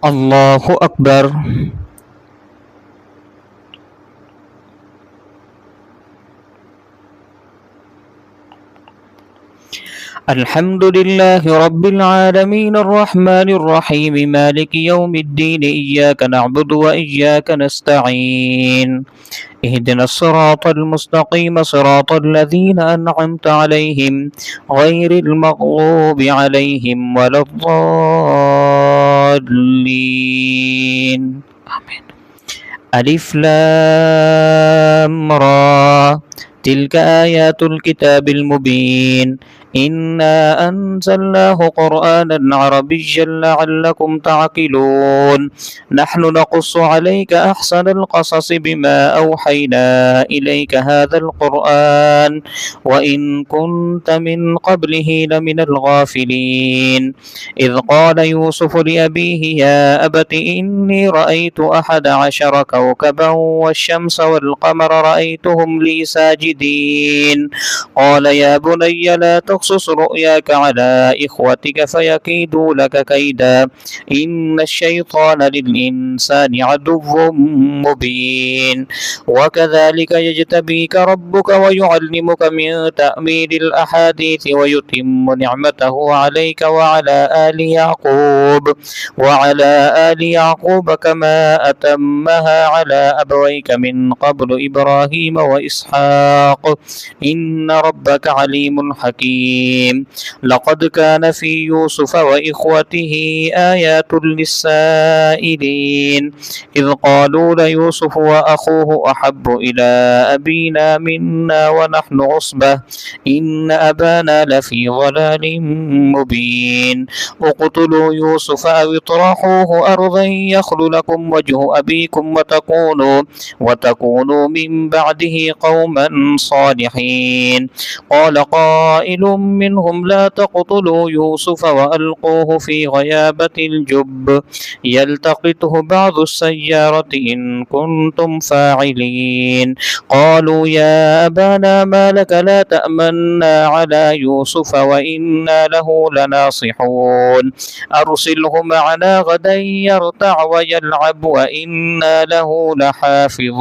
الله أكبر الحمد لله رب العالمين الرحمن الرحيم مالك يوم الدين إياك نعبد وإياك نستعين اهدنا الصراط المستقيم صراط الذين أنعمت عليهم غير المغضوب عليهم ولا الضالين آمين ألف لام را تلك آيات الكتاب المبين إنا أنزلناه قرآنا عربيا لعلكم تعقلون نحن نقص عليك أحسن القصص بما أوحينا إليك هذا القرآن وإن كنت من قبله لمن الغافلين إذ قال يوسف لأبيه يا أبت إني رأيت 11 كوكبا والشمس والقمر رأيتهم لي ساجدين قال يا بني لا تقصص رؤياك على إخوتك فيكيدوا لك كيدا إن الشيطان للإنسان عدو مبين وكذلك يجتبيك ربك ويعلمك من تأويل الأحاديث ويتم نعمته عليك وعلى آل يعقوب كما أتمها على أبويك من قبل إبراهيم وإسحاق إن ربك عليم حكيم لقد كان في يوسف وإخوته آيات للسائلين إذ قالوا ليوسف وأخوه أحب إلى أبينا منا ونحن عصبة إن أبانا لفي ضلال مبين اقتلوا يوسف أو اطرحوه أرضا يخل لكم وجه أبيكم وتكونوا من بعده قوما صالحين قال قائل منهم لا تقتلوا يوسف وألقوه في غيابة الجب يلتقطه بعض السيارة إن كنتم فاعلين قالوا يا أبانا ما لك لا تأمنا على يوسف وإنا له لناصحون أرسله معنا غدا يرتع ويلعب وإنا له لحافظون